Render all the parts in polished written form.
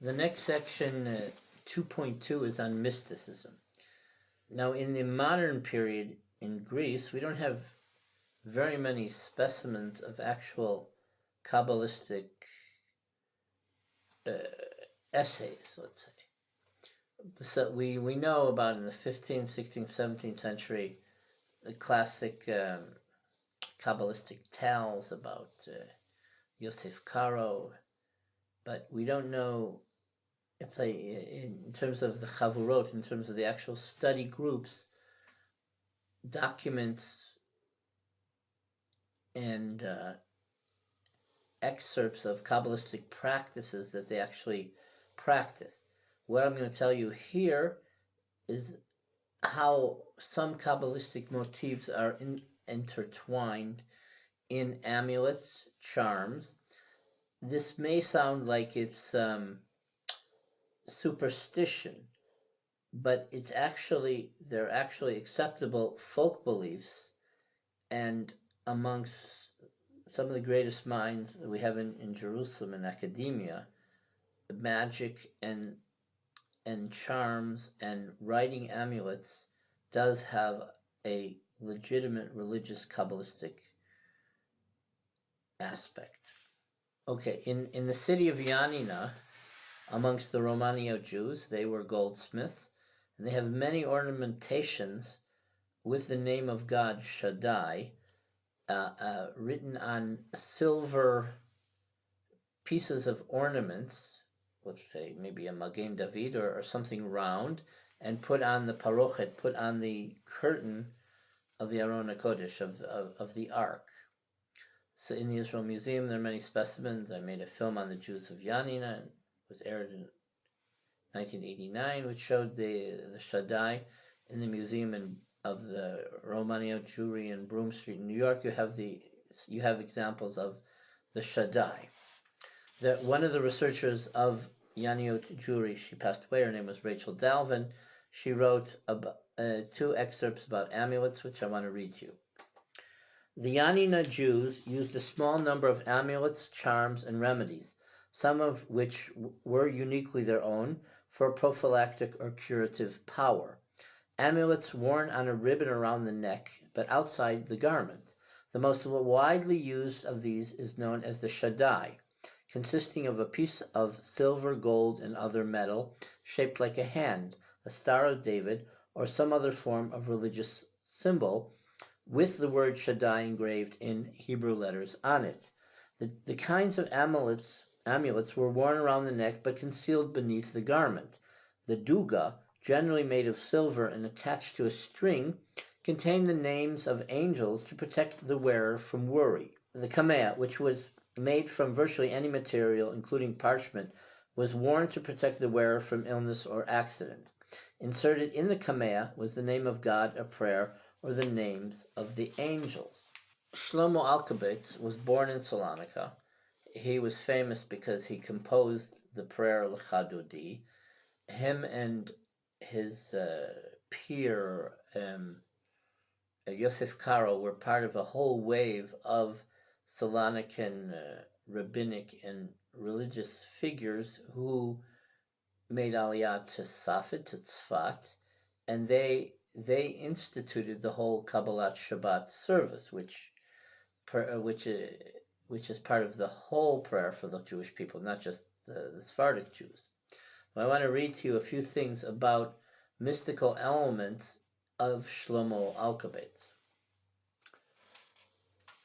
The next section, 2.2, is on mysticism. Now, in the modern period in Greece, we don't have very many specimens of actual Kabbalistic essays, let's say. So we know about in the 15th, 16th, 17th century the classic Kabbalistic tales about Yosef Karo, but we don't know, it's like in terms of the Chavurot, in terms of the actual study groups, documents and excerpts of Kabbalistic practices that they actually practice. What I'm going to tell you here is how some Kabbalistic motifs are intertwined in amulets, charms. This may sound like it's superstition, but they're actually acceptable folk beliefs, and amongst some of the greatest minds that we have in Jerusalem in academia, magic and charms and writing amulets does have a legitimate religious Kabbalistic aspect. Okay, in the city of Yanina, amongst the Romanio Jews, they were goldsmiths, and they have many ornamentations with the name of God Shaddai written on silver pieces of ornaments, let's say maybe a Magen David or something round, and put on the parochet, put on the curtain of the Aron HaKodesh, of the Ark. So in the Israel Museum, there are many specimens. I made a film on the Jews of Yanina, and it was aired in 1989, which showed the Shaddai. In the museum of the Romanio Jewry in Broome Street in New York, you have examples of the Shaddai. One of the researchers of Yaniot Jewry, she passed away, her name was Rachel Dalvin. She wrote two excerpts about amulets, which I want to read to you. The Yanina Jews used a small number of amulets, charms, and remedies, some of which were uniquely their own, for prophylactic or curative power. Amulets worn on a ribbon around the neck, but outside the garment. The most widely used of these is known as the Shaddai, consisting of a piece of silver, gold, and other metal, shaped like a hand, a Star of David, or some other form of religious symbol, with the word Shaddai engraved in Hebrew letters on it. The kinds of amulets were worn around the neck but concealed beneath the garment. The duga, generally made of silver and attached to a string, contained the names of angels to protect the wearer from worry. The kamea, which was made from virtually any material, including parchment, was worn to protect the wearer from illness or accident. Inserted in the kamea was the name of God, a prayer, or the names of the angels. Shlomo Alkabetz was born in Salonika. He was famous because he composed the prayer Lecha Dodi. Him and his peer Yosef Karo were part of a whole wave of Salonican rabbinic and religious figures who made Aliyah to Safed, to Tzfat, and they instituted the whole Kabbalat Shabbat service, which is part of the whole prayer for the Jewish people, not just the Sephardic Jews. I want to read to you a few things about mystical elements of Shlomo Alkabetz.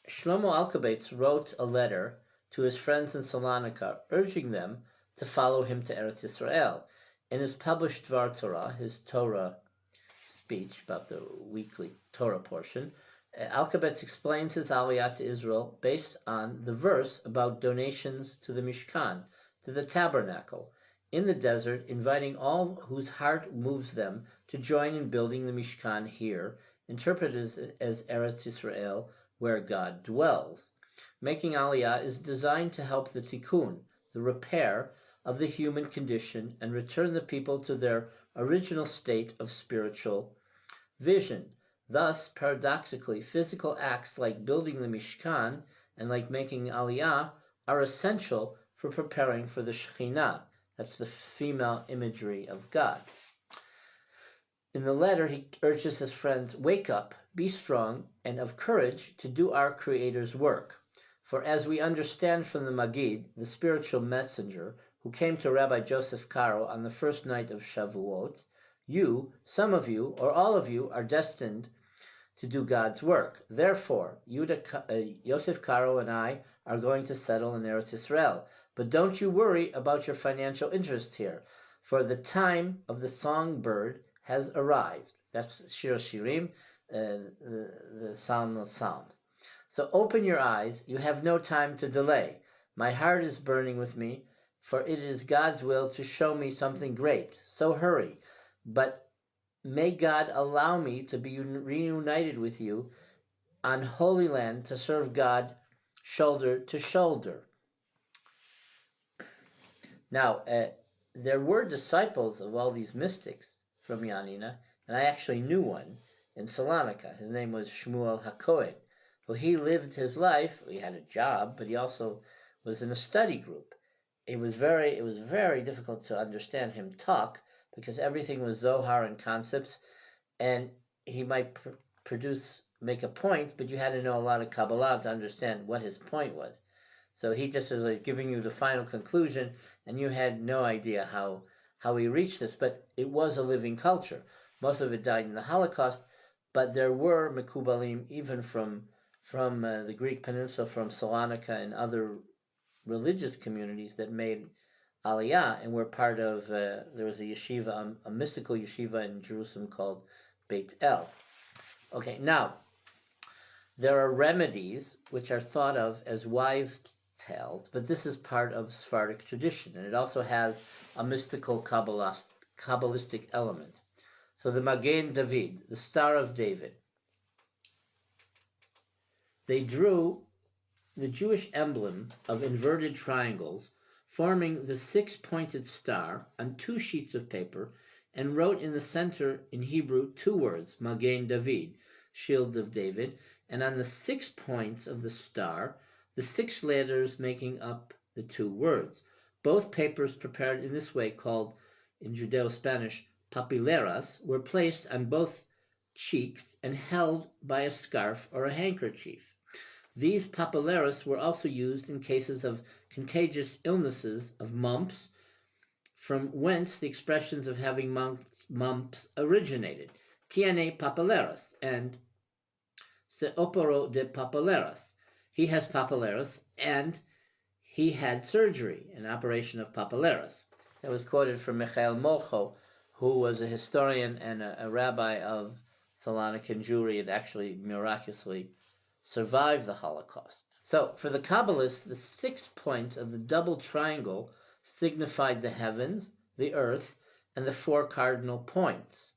Shlomo Alkabetz wrote a letter to his friends in Salonika, urging them to follow him to Eretz Yisrael. In his published Dvar Torah, his Torah speech about the weekly Torah portion, Alkabetz explains his aliyah to Israel based on the verse about donations to the Mishkan, to the tabernacle, in the desert, inviting all whose heart moves them to join in building the Mishkan here, interpreted as Eretz Yisrael, where God dwells. Making aliyah is designed to help the tikkun, the repair of the human condition, and return the people to their original state of spiritual vision. Thus, paradoxically, physical acts like building the Mishkan and like making aliyah are essential for preparing for the Shekhinah, That's the female imagery of God. In the letter, he urges his friends, wake up, be strong, and of courage to do our Creator's work. For as we understand from the Magid, the spiritual messenger, who came to Rabbi Joseph Caro on the first night of Shavuot, you, some of you, or all of you, are destined to do God's work. Therefore, Yosef Caro and I are going to settle in Eretz Israel. But don't you worry about your financial interest here, for the time of the songbird has arrived. That's Shir Shirim, the Psalm of Psalms. So open your eyes, you have no time to delay. My heart is burning with me, for it is God's will to show me something great. So hurry. But may God allow me to be reunited with you on Holy Land to serve God shoulder to shoulder. Now, there were disciples of all these mystics from Yanina, and I actually knew one in Salonika. His name was Shmuel HaKohen. Well, he lived his life, he had a job, but he also was in a study group. It was very difficult to understand him talk, because everything was Zohar and concepts, and he might make a point, but you had to know a lot of Kabbalah to understand what his point was. So he just is like giving you the final conclusion, and you had no idea how he reached this, but it was a living culture. Most of it died in the Holocaust, but there were Mekubalim even from the Greek peninsula, from Salonika and other religious communities that made Aliyah and were part of, there was a yeshiva, a mystical yeshiva in Jerusalem called Beit El. Okay, now, there are remedies which are thought of as wives' tales, but this is part of Sephardic tradition, and it also has a mystical Kabbalistic element. So the Magen David, the Star of David, they drew the Jewish emblem of inverted triangles forming the six-pointed star on 2 sheets of paper, and wrote in the center in Hebrew 2 words, Magen David, shield of David, and on the 6 points of the star, the 6 letters making up the 2 words. Both papers prepared in this way, called in Judeo-Spanish papileras, were placed on both cheeks and held by a scarf or a handkerchief. These papileras were also used in cases of contagious illnesses, of mumps, from whence the expressions of having mumps originated. Tiene papileras, and se operó de papileras. He has papileras, and he had surgery, an operation of papileras. That was quoted from Michael Molcho, who was a historian and a rabbi of Salonican Jewry, and actually miraculously survived the Holocaust. So, for the Kabbalists, the 6 points of the double triangle signified the heavens, the earth, and the 4 cardinal points.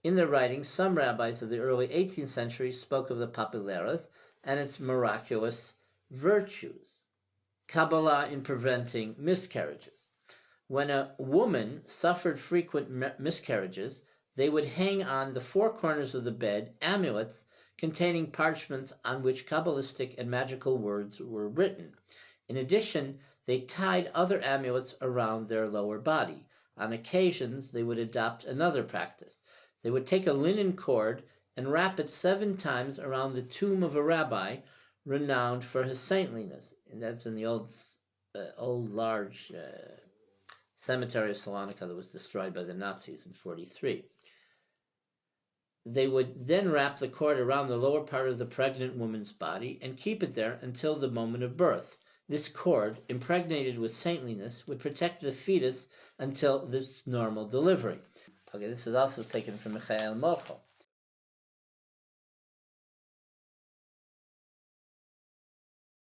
In their writings, some rabbis of the early 18th century spoke of the papileras and its miraculous virtues. Kabbalah in preventing miscarriages. When a woman suffered frequent miscarriages, they would hang on the 4 corners of the bed amulets containing parchments on which Kabbalistic and magical words were written. In addition, they tied other amulets around their lower body. On occasions, they would adopt another practice. They would take a linen cord and wrap it 7 times around the tomb of a rabbi renowned for his saintliness. And that's in the old large cemetery of Salonika that was destroyed by the Nazis in 1943. They would then wrap the cord around the lower part of the pregnant woman's body and keep it there until the moment of birth. This cord, impregnated with saintliness, would protect the fetus until this normal delivery. Okay, this is also taken from Michael Molcho.